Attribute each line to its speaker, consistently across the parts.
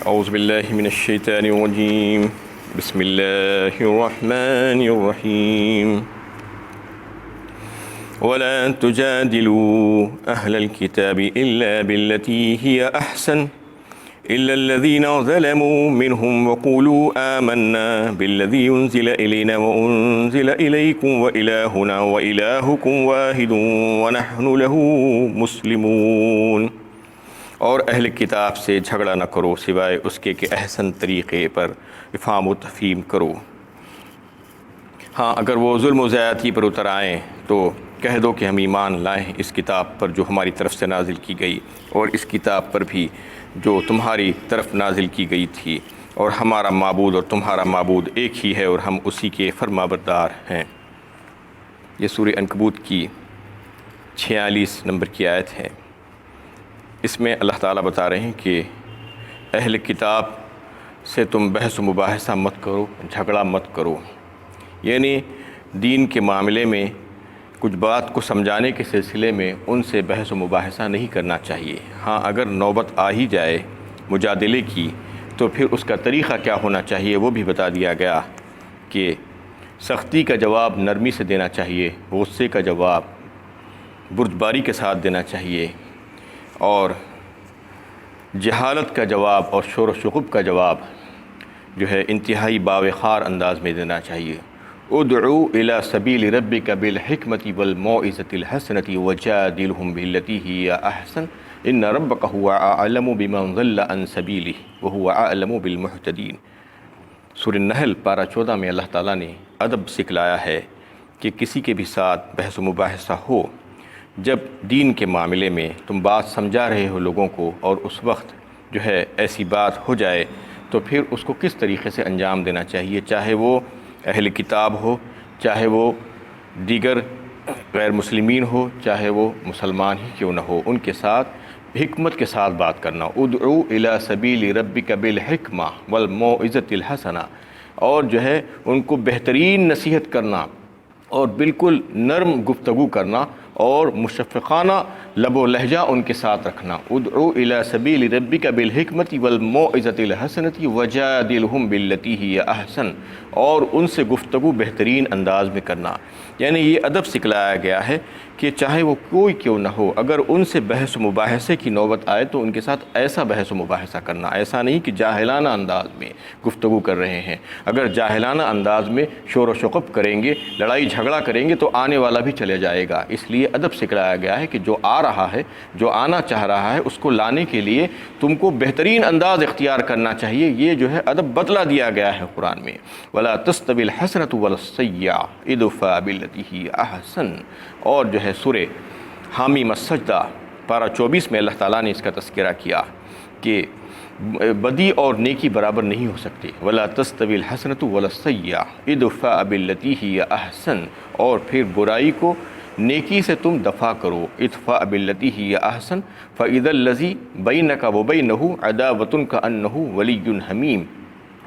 Speaker 1: اعوذ باللہ من الشیطان الرجیم بسم اللہ الرحمن الرحیم ولا تجادلوا أهل الكتاب إلا بالتي هي أحسن إلا الذين ظلموا منهم وقولوا آمنا بالذي أنزل إلينا وأنزل إليكم وإلهنا وإلهكم واحد ونحن له مسلمون۔ اور اہل کتاب سے جھگڑا نہ کرو سوائے اس کے کہ احسن طریقے پر افہام و تفہیم کرو۔ ہاں، اگر وہ ظلم و زیادتی پر اتر آئیں تو کہہ دو کہ ہم ایمان لائیں اس کتاب پر جو ہماری طرف سے نازل کی گئی، اور اس کتاب پر بھی جو تمہاری طرف نازل کی گئی تھی، اور ہمارا معبود اور تمہارا معبود ایک ہی ہے اور ہم اسی کے فرما بردار ہیں۔ یہ سورہ عنکبوت کی 46 نمبر کی آیت ہے۔ اس میں اللہ تعالیٰ بتا رہے ہیں کہ اہل کتاب سے تم بحث و مباحثہ مت کرو، جھگڑا مت کرو، یعنی دین کے معاملے میں کچھ بات کو سمجھانے کے سلسلے میں ان سے بحث و مباحثہ نہیں کرنا چاہیے۔ ہاں، اگر نوبت آ ہی جائے مجادلے کی تو پھر اس کا طریقہ کیا ہونا چاہیے وہ بھی بتا دیا گیا کہ سختی کا جواب نرمی سے دینا چاہیے، غصے کا جواب بردباری کے ساتھ دینا چاہیے، اور جہالت کا جواب اور شور و شغب کا جواب جو ہے انتہائی باوقار انداز میں دینا چاہیے۔ ادعو الی سبیل ربک بالحکمۃ والموعظۃ الحسنۃ وجادلہم بالتی ہی احسن ان ربک هو اعلم بمن ضل عن سبیلہ وهو اعلم بالمہتدین۔ سورہ النحل پارہ 14 میں اللہ تعالیٰ نے ادب سکھلایا ہے کہ کسی کے بھی ساتھ بحث و مباحثہ ہو، جب دین کے معاملے میں تم بات سمجھا رہے ہو لوگوں کو اور اس وقت جو ہے ایسی بات ہو جائے تو پھر اس کو کس طریقے سے انجام دینا چاہیے، چاہے وہ اہل کتاب ہو، چاہے وہ دیگر غیر مسلمین ہو، چاہے وہ مسلمان ہی کیوں نہ ہو، ان کے ساتھ حکمت کے ساتھ بات کرنا۔ ادعو الی سبیل ربک بالحکمہ والموعظۃ الحسنہ، اور جو ہے ان کو بہترین نصیحت کرنا اور بالکل نرم گفتگو کرنا اور مشفقانہ لب و لہجہ ان کے ساتھ رکھنا۔ ادعو الی سبیل ربک بالحکمۃ والموعظۃ الحسنۃ وجادلہم بالتی ہی احسن، اور ان سے گفتگو بہترین انداز میں کرنا۔ یعنی یہ ادب سکھلایا گیا ہے کہ چاہے وہ کوئی کیوں نہ ہو، اگر ان سے بحث و مباحثے کی نوبت آئے تو ان کے ساتھ ایسا بحث و مباحثہ کرنا، ایسا نہیں کہ جاہلانہ انداز میں گفتگو کر رہے ہیں۔ اگر جاہلانہ انداز میں شور و شغب کریں گے، لڑائی جھگڑا کریں گے تو آنے والا بھی چلے جائے گا۔ اس لیے ادب سکھلایا گیا ہے کہ جو آ رہا ہے، جو آنا چاہ رہا ہے، اس کو لانے کے لیے تم کو بہترین انداز اختیار کرنا چاہیے۔ یہ جو ہے ادب بتلا دیا گیا ہے قرآن میں۔ ولا تستوی الحسنۃ ولا السیئۃ ادفع بالتی ہی احسن، اور جو ہے سورہ حامیم السجدہ پارہ 24 میں اللہ تعالیٰ نے اس کا تذکرہ کیا کہ بدی اور نیکی برابر نہیں ہو سکتی۔ ولا تستوی الحسنۃ ولا السیئۃ ادفع بالتی ہی احسن، اور پھر برائی کو نیکی سے تم دفع کرو۔ ادفع بالتی ہی احسن فاذا الذی بینک وبینہ عداوۃ کانہ ولی حمیم۔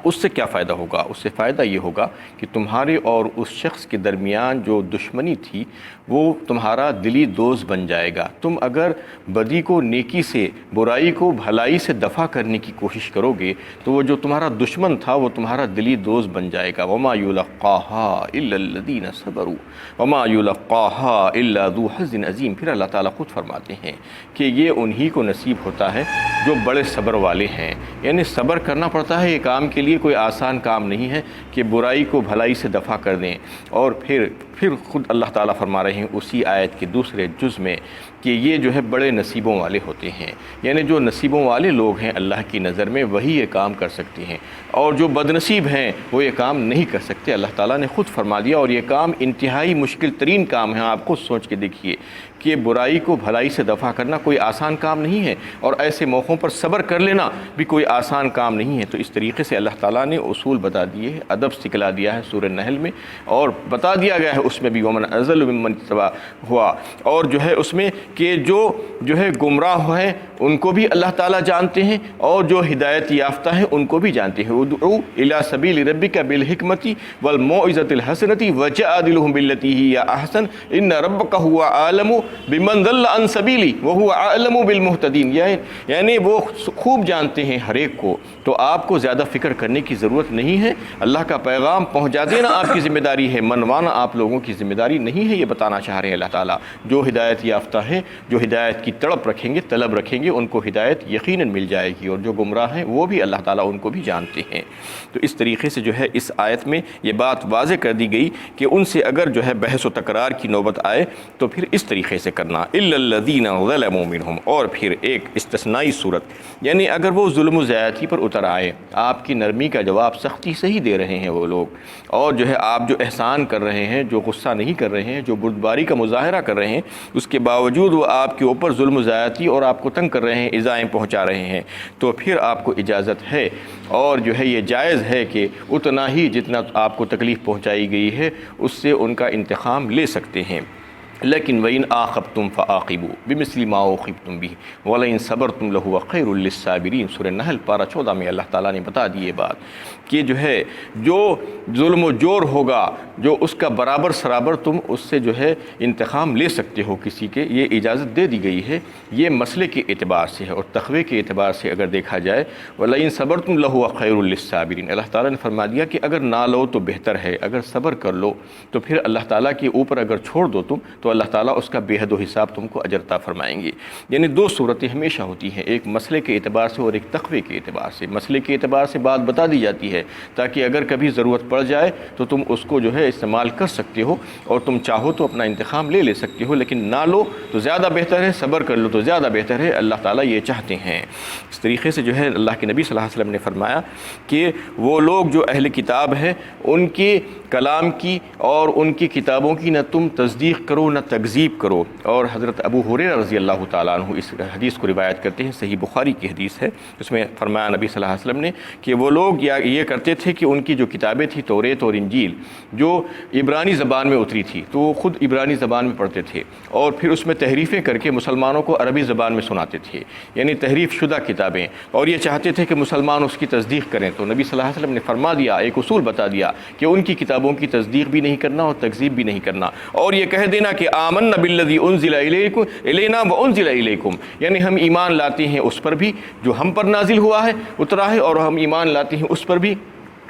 Speaker 1: اس سے کیا فائدہ ہوگا؟ اس سے فائدہ یہ ہوگا کہ تمہارے اور اس شخص کے درمیان جو دشمنی تھی وہ تمہارا دلی دوست بن جائے گا۔ تم اگر بدی کو نیکی سے، برائی کو بھلائی سے دفع کرنے کی کوشش کرو گے تو وہ جو تمہارا دشمن تھا وہ تمہارا دلی دوست بن جائے گا۔ وما یلقاها الا الذین صبروا وما یلقاها الا ذو حظ عظیم۔ پھر اللہ تعالیٰ خود فرماتے ہیں کہ یہ انہی کو نصیب ہوتا ہے جو بڑے صبر والے ہیں۔ یعنی صبر کرنا پڑتا ہے، یہ کام کے لیے کوئی آسان کام نہیں ہے کہ برائی کو بھلائی سے دفع کر دیں۔ اور پھر خود اللہ تعالیٰ فرما رہے ہیں اسی آیت کے دوسرے جز میں کہ یہ جو ہے بڑے نصیبوں والے ہوتے ہیں۔ یعنی جو نصیبوں والے لوگ ہیں اللہ کی نظر میں وہی یہ کام کر سکتے ہیں، اور جو بد نصیب ہیں وہ یہ کام نہیں کر سکتے۔ اللہ تعالیٰ نے خود فرما دیا، اور یہ کام انتہائی مشکل ترین کام ہے۔ آپ خود سوچ کے دیکھیے کہ برائی کو بھلائی سے دفع کرنا کوئی آسان کام نہیں ہے، اور ایسے موقعوں پر صبر کر لینا بھی کوئی آسان کام نہیں ہے۔ تو اس طریقے سے اللہ تعالیٰ نے اصول بتا دیے ہیں، ادب سکھلا دیا ہے سورہ النحل میں، اور بتا دیا گیا ہے اس میں بھی ومن اضل ممن اتبع ہوا، اور جو ہے اس میں کہ جو ہے گمراہ ہیں ان کو بھی اللہ تعالیٰ جانتے ہیں اور جو ہدایت یافتہ ہیں ان کو بھی جانتے ہیں۔ ادعو الی سبیل ربک بالحکمۃ والموعظۃ الحسنۃ وجادلھم باللتی ہی احسن ان ربک هو اعلم بمن ضل عن سبیلہ وهو اعلم بالمہتدین، یعنی وہ خوب جانتے ہیں ہر ایک کو، تو آپ کو زیادہ فکر کرنے کی ضرورت نہیں ہے۔ اللہ کا پیغام پہنچا دینا آپ کی ذمہ داری ہے، منوانا آپ لوگوں کی ذمہ داری نہیں ہے، یہ بتانا چاہ رہے ہیں اللہ تعالیٰ۔ جو ہدایت یافتہ ہیں، جو ہدایت کی تڑپ رکھیں گے، طلب رکھیں گے، ان کو ہدایت یقیناً مل جائے گی، اور جو گمراہ ہیں وہ بھی اللہ تعالیٰ ان کو بھی جانتے ہیں۔ تو اس طریقے سے جو ہے اس آیت میں یہ بات واضح کر دی گئی کہ ان سے اگر جو ہے بحث و تکرار کی نوبت آئے تو پھر اس طریقے سے کرنا، الا الذین ظلموا منہم، اور پھر ایک استثنائی صورت، یعنی اگر وہ ظلم و زیادتی پر اتر آئے، آپ کی نرمی کا جواب سختی سے ہی دے رہے ہیں وہ لوگ، اور جو ہے آپ جو احسان کر رہے ہیں، جو غصہ نہیں کر رہے ہیں، جو بردباری کا مظاہرہ کر رہے ہیں، اس کے باوجود وہ آپ کے اوپر ظلم و زیادتی اور آپ کو تنگ کر رہے ہیں، ایذائیں پہنچا رہے ہیں، تو پھر آپ کو اجازت ہے اور جو ہے یہ جائز ہے کہ اتنا ہی جتنا آپ کو تکلیف پہنچائی گئی ہے اس سے ان کا انتقام لے سکتے ہیں۔ لیکن وَإِنْ عَاقَبْتُمْ فَعَاقِبُوا بِمِثْلِ مَا عُوقِبْتُمْ بِهِ وَلَئِنْ صَبَرْتُمْ لَهُوَ خَيْرٌ لِلصَّابِرِينَ سورہ نحل پارہ 14 میں اللہ تعالیٰ نے بتا دی یہ بات کہ جو ہے جو ظلم و جور ہوگا، جو اس کا برابر سرابر تم اس سے جو ہے انتقام لے سکتے ہو کسی کے، یہ اجازت دے دی گئی ہے۔ یہ مسئلے کے اعتبار سے ہے، اور تقوی کے اعتبار سے اگر دیکھا جائے وَلَئِنْ صَبَرْتُمْ لَهُوَ خَيْرٌ لِلصَّابِرِينَ، اللہ تعالیٰ نے فرما دیا کہ اگر نہ لو تو بہتر ہے، اگر صبر کر لو تو پھر اللہ تعالیٰ کے اوپر اگر چھوڑ دو تم تو اللہ تعالیٰ اس کا بے حد و حساب تم کو اجر عطا فرمائیں گے۔ یعنی دو صورتیں ہمیشہ ہوتی ہیں، ایک مسئلے کے اعتبار سے اور ایک تقوی کے اعتبار سے۔ مسئلے کے اعتبار سے بات بتا دی جاتی ہے تاکہ اگر کبھی ضرورت پڑ جائے تو تم اس کو جو ہے استعمال کر سکتے ہو، اور تم چاہو تو اپنا انتقام لے سکتے ہو، لیکن نہ لو تو زیادہ بہتر ہے، صبر کر لو تو زیادہ بہتر ہے، اللہ تعالیٰ یہ چاہتے ہیں۔ اس طریقے سے جو ہے اللہ کے نبی صلی اللہ علیہ وسلم نے فرمایا کہ وہ لوگ جو اہل کتاب ہیں ان کے کلام کی اور ان کی کتابوں کی نہ تم تصدیق کرو نہ تکذیب کرو۔ اور حضرت ابو ہریرہ رضی اللہ تعالیٰ عنہ اس حدیث کو روایت کرتے ہیں، صحیح بخاری کی حدیث ہے، اس میں فرمایا نبی صلی اللہ علیہ وسلم نے کہ وہ لوگ یہ کرتے تھے کہ ان کی جو کتابیں تھیں توریت اور انجیل جو عبرانی زبان میں اتری تھی تو وہ خود عبرانی زبان میں پڑھتے تھے، اور پھر اس میں تحریفیں کر کے مسلمانوں کو عربی زبان میں سناتے تھے، یعنی تحریف شدہ کتابیں، اور یہ چاہتے تھے کہ مسلمان اس کی تصدیق کریں۔ تو نبی صلی اللہ علیہ وسلم نے فرما دیا، ایک اصول بتا دیا کہ ان کی کتابوں کی تصدیق بھی نہیں کرنا اور تکذیب بھی نہیں کرنا، اور یہ کہہ دینا کہ آمنا بالذی انزل الینا وانزل الیکم، یعنی ہم ایمان لاتے ہیں اس پر بھی جو ہم پر نازل ہوا ہے اترا ہے، اور ہم ایمان لاتے ہیں اس پر بھی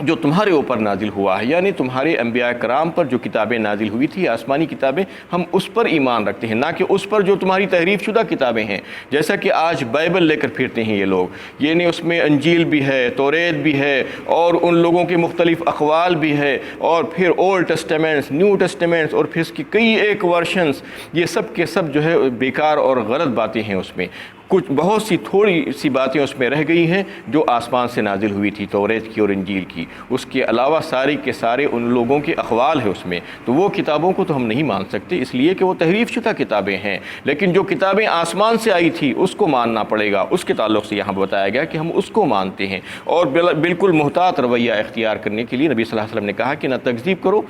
Speaker 1: جو تمہارے اوپر نازل ہوا ہے، یعنی تمہارے انبیاء کرام پر جو کتابیں نازل ہوئی تھی آسمانی کتابیں، ہم اس پر ایمان رکھتے ہیں، نہ کہ اس پر جو تمہاری تحریف شدہ کتابیں ہیں، جیسا کہ آج بائبل لے کر پھرتے ہیں یہ لوگ، یعنی اس میں انجیل بھی ہے، توریت بھی ہے، اور ان لوگوں کے مختلف اقوال بھی ہے، اور پھر اولڈ ٹیسٹیمنٹس، نیو ٹیسٹیمنٹس، اور پھر اس کی کئی ایک ورشنز، یہ سب کے سب جو ہے بیکار اور غلط باتیں ہیں اس میں۔ کچھ بہت سی تھوڑی سی باتیں اس میں رہ گئی ہیں جو آسمان سے نازل ہوئی تھی توریت کی اور انجیل کی، اس کے علاوہ سارے کے سارے ان لوگوں کے اقوال ہیں اس میں، تو وہ کتابوں کو تو ہم نہیں مان سکتے اس لیے کہ وہ تحریف شدہ کتابیں ہیں، لیکن جو کتابیں آسمان سے آئی تھی اس کو ماننا پڑے گا۔ اس کے تعلق سے یہاں بتایا گیا کہ ہم اس کو مانتے ہیں، اور بالکل محتاط رویہ اختیار کرنے کے لیے نبی صلی اللہ علیہ وسلم نے کہا کہ نہ تکذیب کرو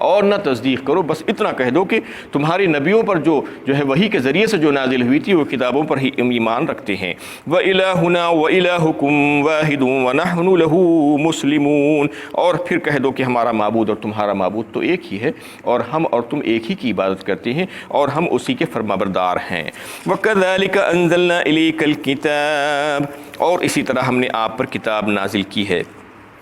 Speaker 1: اور نہ تصدیق کرو، بس اتنا کہہ دو کہ تمہارے نبیوں پر جو ہے وحی کے ذریعے سے جو نازل ہوئی تھی وہ کتابوں پر ہی ایمان رکھتے ہیں۔ وَإِلَٰهُنَا وَإِلَٰهُكُمْ وَاحِدٌ وَنَحْنُ لَهُ مُسْلِمُونَ، اور پھر کہہ دو کہ ہمارا معبود اور تمہارا معبود تو ایک ہی ہے، اور ہم اور تم ایک ہی کی عبادت کرتے ہیں، اور ہم اسی کے فرمانبردار ہیں۔ وَكَذَلِكَ أَنزَلْنَا إِلَيْكَ الْكِتَابَ، اور اسی طرح ہم نے آپ پر کتاب نازل کی ہے۔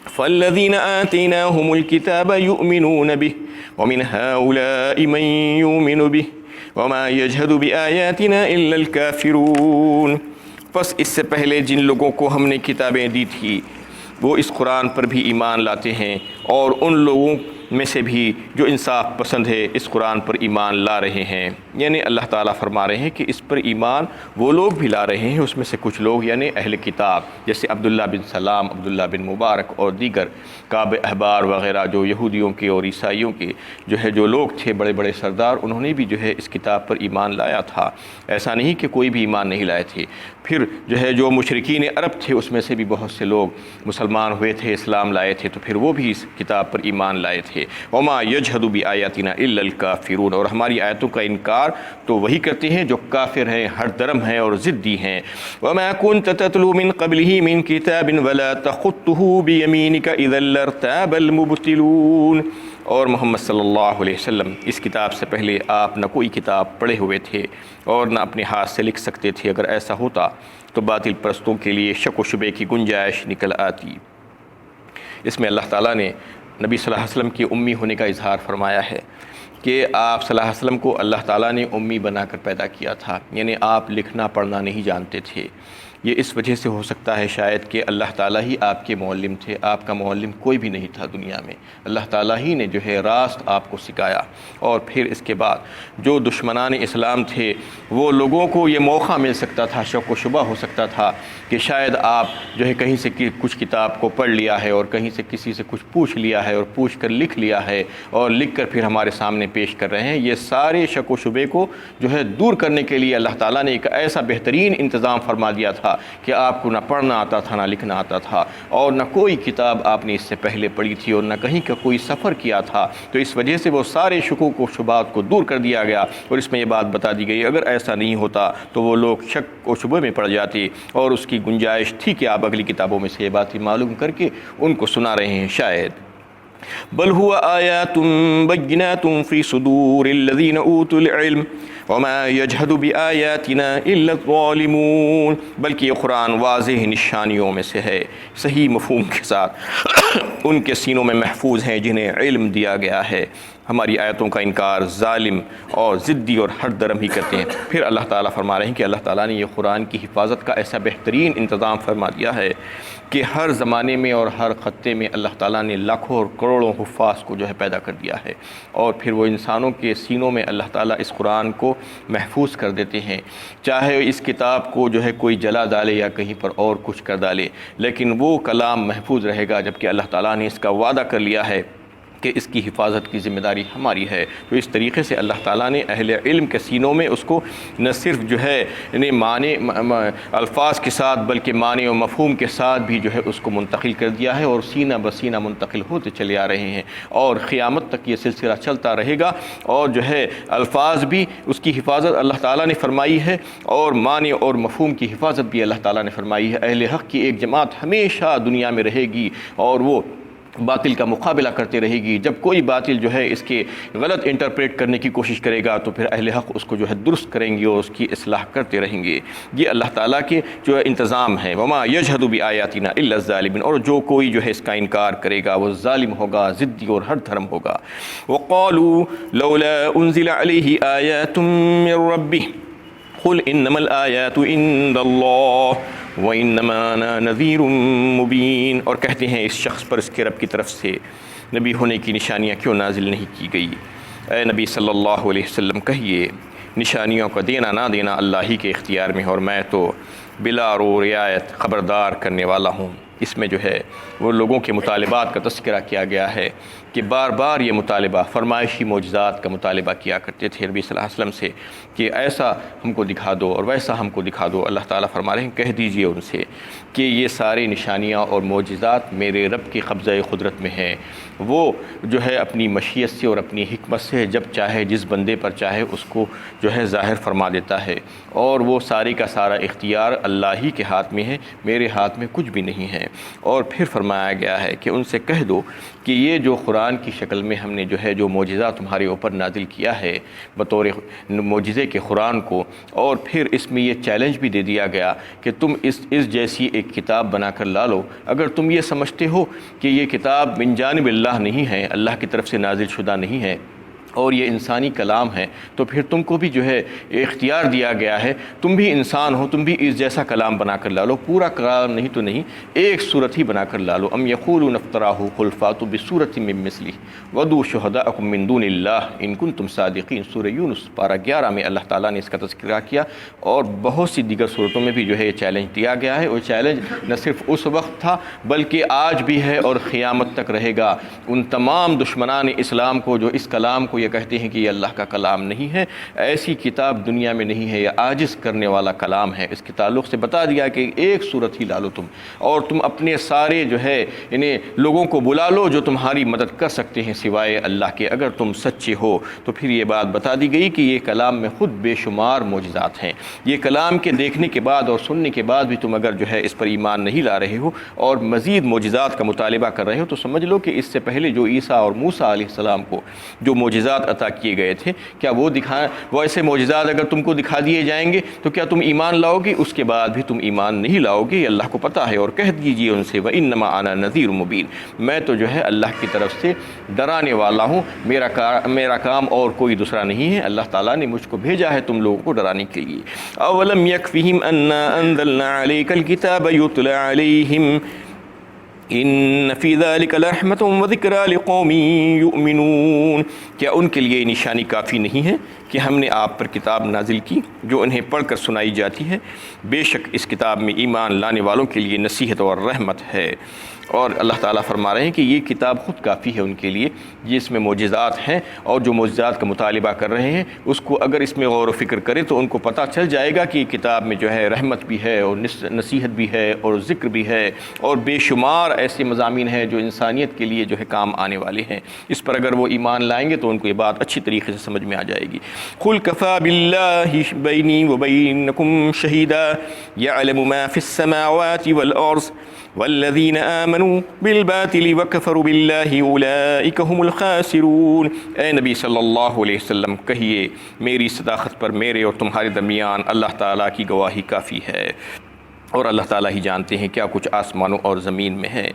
Speaker 1: فَالَّذِينَ آتَيْنَاهُمُ الْكِتَابَ يُؤْمِنُونَ بِهِ وَمِنْ هَٰؤُلَاءِ مَن يُؤْمِنُ بِهِ وَمَا يَجْحَدُ بِآيَاتِنَا إِلَّا الْكَافِرُونَ۔ پس اس سے پہلے جن لوگوں کو ہم نے کتابیں دی تھی وہ اس قرآن پر بھی ایمان لاتے ہیں، اور ان لوگوں میں سے بھی جو انصاف پسند ہے اس قرآن پر ایمان لا رہے ہیں، یعنی اللہ تعالیٰ فرما رہے ہیں کہ اس پر ایمان وہ لوگ بھی لا رہے ہیں، اس میں سے کچھ لوگ یعنی اہل کتاب جیسے عبداللہ بن سلام، عبداللہ بن مبارک اور دیگر کعب احبار وغیرہ جو یہودیوں کے اور عیسائیوں کے جو لوگ تھے بڑے بڑے سردار، انہوں نے بھی اس کتاب پر ایمان لایا تھا، ایسا نہیں کہ کوئی بھی ایمان نہیں لائے تھے۔ پھر جو مشرکین عرب تھے اس میں سے بھی بہت سے لوگ مسلمان ہوئے تھے، اسلام لائے تھے، تو پھر وہ بھی اس کتاب پر ایمان لائے تھے۔ تھے۔ وما یجحد بآیاتنا الا الکافرون، اور ہماری آیتوں کا انکار تو وہی کرتے ہیں جو کافر ہیں، ہر درم ہیں اور ضدی ہیں۔ وما كنت تتلو من قبله من کتاب ولا تخطه بیمینک اذا لارتاب المبطلون، اور محمد صلی اللہ علیہ وسلم اس کتاب سے پہلے آپ نہ کوئی کتاب پڑھے ہوئے تھے اور نہ اپنے ہاتھ سے لکھ سکتے تھے، اگر ایسا ہوتا تو باطل پرستوں کے لیے شک و شبے کی گنجائش نکل آتی۔ اس میں اللہ تعالیٰ نے نبی صلی اللہ علیہ وسلم کی امی ہونے کا اظہار فرمایا ہے کہ آپ صلی اللہ علیہ وسلم کو اللہ تعالیٰ نے امی بنا کر پیدا کیا تھا، یعنی آپ لکھنا پڑھنا نہیں جانتے تھے۔ یہ اس وجہ سے ہو سکتا ہے شاید کہ اللہ تعالیٰ ہی آپ کے معلم تھے، آپ کا معلم کوئی بھی نہیں تھا دنیا میں، اللہ تعالیٰ ہی نے جو ہے راست آپ کو سکھایا۔ اور پھر اس کے بعد جو دشمنان اسلام تھے وہ لوگوں کو یہ موقع مل سکتا تھا، شک و شبہ ہو سکتا تھا کہ شاید آپ جو ہے کہیں سے کچھ کتاب کو پڑھ لیا ہے اور کہیں سے کسی سے کچھ پوچھ لیا ہے اور پوچھ کر لکھ لیا ہے اور لکھ کر پھر ہمارے سامنے پیش کر رہے ہیں۔ یہ سارے شک و شبے کو جو ہے دور کرنے کے لیے اللہ تعالیٰ نے ایک ایسا بہترین انتظام فرما دیا تھا کہ آپ کو نہ پڑھنا آتا تھا نہ لکھنا آتا تھا اور نہ کوئی کتاب آپ نے اس سے پہلے پڑھی تھی اور نہ کہیں کا کوئی سفر کیا تھا، تو اس وجہ سے وہ سارے شکوک و شبہات کو دور کر دیا گیا۔ اور اس میں یہ بات بتا دی گئی اگر ایسا نہیں ہوتا تو وہ لوگ شک و شبہ میں پڑ جاتے، اور اس کی گنجائش تھی کہ آپ اگلی کتابوں میں سے یہ باتیں معلوم کر کے ان کو سنا رہے ہیں شاید۔ بل هو آیات بینات فی صدور الذین اوتوا العلم وما یجحد بآیاتنا الا الظالمون، بلکہ یہ قرآن واضح نشانیوں میں سے ہے، صحیح مفہوم کے ساتھ ان کے سینوں میں محفوظ ہیں جنہیں علم دیا گیا ہے۔ ہماری آیتوں کا انکار ظالم اور ضدی اور ہر درم ہی کرتے ہیں۔ پھر اللہ تعالیٰ فرما رہے ہیں کہ اللہ تعالیٰ نے یہ قرآن کی حفاظت کا ایسا بہترین انتظام فرما دیا ہے کہ ہر زمانے میں اور ہر خطے میں اللہ تعالیٰ نے لاکھوں اور کروڑوں حفاظ کو جو ہے پیدا کر دیا ہے، اور پھر وہ انسانوں کے سینوں میں اللہ تعالیٰ اس قرآن کو محفوظ کر دیتے ہیں، چاہے اس کتاب کو جو ہے کوئی جلا ڈالے یا کہیں پر اور کچھ کر ڈالے، لیکن وہ کلام محفوظ رہے گا، جبکہ اللہ تعالیٰ نے اس کا وعدہ کر لیا ہے کہ اس کی حفاظت کی ذمہ داری ہماری ہے۔ تو اس طریقے سے اللہ تعالیٰ نے اہل علم کے سینوں میں اس کو نہ صرف جو ہے معنی الفاظ کے ساتھ بلکہ معنی و مفہوم کے ساتھ بھی جو ہے اس کو منتقل کر دیا ہے، اور سینہ بسینہ منتقل ہوتے چلے آ رہے ہیں، اور قیامت تک یہ سلسلہ چلتا رہے گا۔ اور جو ہے الفاظ بھی اس کی حفاظت اللہ تعالیٰ نے فرمائی ہے، اور معنی اور مفہوم کی حفاظت بھی اللہ تعالیٰ نے فرمائی ہے۔ اہل حق کی ایک جماعت ہمیشہ دنیا میں رہے گی اور وہ باطل کا مقابلہ کرتے رہے گی۔ جب کوئی باطل جو ہے اس کے غلط انٹرپریٹ کرنے کی کوشش کرے گا تو پھر اہل حق اس کو جو ہے درست کریں گے اور اس کی اصلاح کرتے رہیں گے۔ یہ اللہ تعالیٰ کے جو ہے انتظام ہے۔ وما یجحد بآیاتنا الا الظالمون، اور جو کوئی جو ہے اس کا انکار کرے گا وہ ظالم ہوگا، ضدی اور ہر دھرم ہوگا۔ وقالوا لولا انزل علیہ آیات من ربہ قل انما الآیات عند اللہ وَإِنَّمَا أَنَا نَذِيرٌ مُبِينٌ، اور کہتے ہیں اس شخص پر اس کے رب کی طرف سے نبی ہونے کی نشانیاں کیوں نازل نہیں کی گئی؟ اے نبی صلی اللہ علیہ وسلم کہیے نشانیوں کا دینا نہ دینا اللہ ہی کے اختیار میں، اور میں تو بلا رو رعایت خبردار کرنے والا ہوں۔ اس میں جو ہے وہ لوگوں کے مطالبات کا تذکرہ کیا گیا ہے کہ بار بار یہ مطالبہ فرمائشی معجزات کا مطالبہ کیا کرتے تھے نبی صلی اللہ علیہ وسلم سے کہ ایسا ہم کو دکھا دو اور ویسا ہم کو دکھا دو۔ اللہ تعالیٰ فرما رہے ہیں کہہ دیجئے ان سے کہ یہ سارے نشانیاں اور معجزات میرے رب کی قبضہ قدرت میں ہیں، وہ جو ہے اپنی مشیت سے اور اپنی حکمت سے جب چاہے جس بندے پر چاہے اس کو جو ہے ظاہر فرما دیتا ہے، اور وہ سارے کا سارا اختیار اللہ ہی کے ہاتھ میں ہے، میرے ہاتھ میں کچھ بھی نہیں ہے۔ اور پھر فرمایا گیا ہے کہ ان سے کہہ دو کہ یہ جو قرآن کی شکل میں ہم نے جو ہے جو معجزہ تمہارے اوپر نازل کیا ہے بطور معجزے کے قرآن کو، اور پھر اس میں یہ چیلنج بھی دے دیا گیا کہ تم اس جیسی ایک کتاب بنا کر لا لو۔ اگر تم یہ سمجھتے ہو کہ یہ کتاب من جانب اللہ نہیں ہے، اللہ کی طرف سے نازل شدہ نہیں ہے اور یہ انسانی کلام ہے، تو پھر تم کو بھی جو ہے اختیار دیا گیا ہے، تم بھی انسان ہو، تم بھی اس جیسا کلام بنا کر لا لو، پورا کلام نہیں تو نہیں ایک صورت ہی بنا کر لا لو۔ ام یقولون افتراہ قل فاتوا بصورۃ من مثلہ ودعوا شہداءکم من دون اللہ ان کنتم صادقین۔ سورہ یونس پارہ 11 میں اللہ تعالیٰ نے اس کا تذکرہ کیا، اور بہت سی دیگر صورتوں میں بھی جو ہے یہ چیلنج دیا گیا ہے، اور چیلنج نہ صرف اس وقت تھا بلکہ آج بھی ہے اور قیامت تک رہے گا۔ ان تمام دشمنان اسلام کو جو اس کلام کو یہ کہتے ہیں کہ یہ اللہ کا کلام نہیں ہے، ایسی کتاب دنیا میں نہیں ہے، یہ عاجز کرنے والا کلام ہے۔ اس کے تعلق سے بتا دیا کہ ایک صورت ہی لا لو تم، اور تم اپنے سارے جو ہے انہیں لوگوں کو بلا لو جو تمہاری مدد کر سکتے ہیں سوائے اللہ کے، اگر تم سچے ہو۔ تو پھر یہ بات بتا دی گئی کہ یہ کلام میں خود بے شمار معجزات ہیں، یہ کلام کے دیکھنے کے بعد اور سننے کے بعد بھی تم اگر جو ہے اس پر ایمان نہیں لا رہے ہو اور مزید معجزات کا مطالبہ کر رہے ہو، تو سمجھ لو کہ اس سے پہلے جو عیسیٰ اور موسیٰ علیہ السلام کو جو معجزات عطا کیے گئے تھے، کیا وہ ایسے معجزات اگر تم کو دکھا دیے جائیں گے تو کیا تم ایمان لاؤ گے؟ اس کے بعد بھی تم ایمان نہیں لاؤ گے، یہ اللہ کو پتہ ہے۔ اور کہہ دیجیے ان سے وَإِنَّمَا أَنَا نَذِيرٌ مُبِينٌ، میں تو جو ہے اللہ کی طرف سے ڈرانے والا ہوں، میرا کام اور کوئی دوسرا نہیں ہے، اللہ تعالیٰ نے مجھ کو بھیجا ہے تم لوگوں کو ڈرانے کے لیے۔ أَوَلَمْ يَكْفِهِمْ أَنَّا أَنزَلْنَا عَلَيْكَ الْكِتَابَ يُتْلَى عَلَيْهِمْ ان فی ذلک لرحمۃ وذکری لقوم یؤمنون، کیا ان کے لیے نشانی کافی نہیں ہے کہ ہم نے آپ پر کتاب نازل کی جو انہیں پڑھ کر سنائی جاتی ہے؟ بے شک اس کتاب میں ایمان لانے والوں کے لیے نصیحت اور رحمت ہے۔ اور اللہ تعالیٰ فرما رہے ہیں کہ یہ کتاب خود کافی ہے ان کے لیے، جس میں معجزات ہیں، اور جو معجزات کا مطالبہ کر رہے ہیں اس کو اگر اس میں غور و فکر کریں تو ان کو پتہ چل جائے گا کہ یہ کتاب میں جو ہے رحمت بھی ہے اور نصیحت بھی ہے اور ذکر بھی ہے، اور بے شمار ایسے مضامین ہیں جو انسانیت کے لیے جو ہے کام آنے والے ہیں۔ اس پر اگر وہ ایمان لائیں گے تو ان کو یہ بات اچھی طریقے سے سمجھ میں آ جائے گی۔ قُلْ كَفَىٰ بِاللَّهِ بَيْنِي وَبَيْنَكُمْ شَهِيدًا يَعْلَمُ مَا فِي السَّمَاوَاتِ وَالْأَرْضِ والذین آمنوا بالباطل وکفروا باللہ اولئک هم الخاسرون۔ اے نبی صلی اللہ علیہ وسلم کہیے میری صداقت پر میرے اور تمہارے درمیان اللہ تعالیٰ کی گواہی کافی ہے، اور اللہ تعالیٰ ہی جانتے ہیں کیا کچھ آسمانوں اور زمین میں ہے۔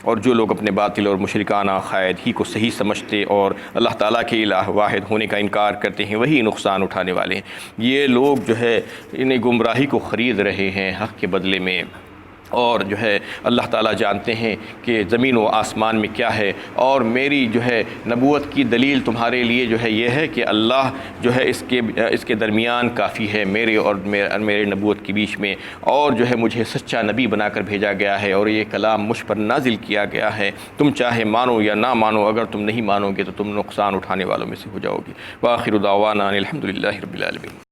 Speaker 1: اور جو لوگ اپنے باطل اور مشرکانہ عقائد ہی کو صحیح سمجھتے اور اللہ تعالیٰ کے الہ واحد ہونے کا انکار کرتے ہیں، وہی نقصان اٹھانے والے ہیں۔ یہ لوگ جو ہے انہیں گمراہی کو خرید رہے ہیں حق کے بدلے میں، اور جو ہے اللہ تعالیٰ جانتے ہیں کہ زمین و آسمان میں کیا ہے۔ اور میری جو ہے نبوت کی دلیل تمہارے لیے جو ہے یہ ہے کہ اللہ جو ہے اس کے درمیان کافی ہے، میرے اور میرے نبوت کے بیچ میں، اور جو ہے مجھے سچا نبی بنا کر بھیجا گیا ہے، اور یہ کلام مجھ پر نازل کیا گیا ہے۔ تم چاہے مانو یا نہ مانو، اگر تم نہیں مانو گے تو تم نقصان اٹھانے والوں میں سے ہو جاؤ گے۔ وآخر دعوانا الحمد للہ رب العالمین۔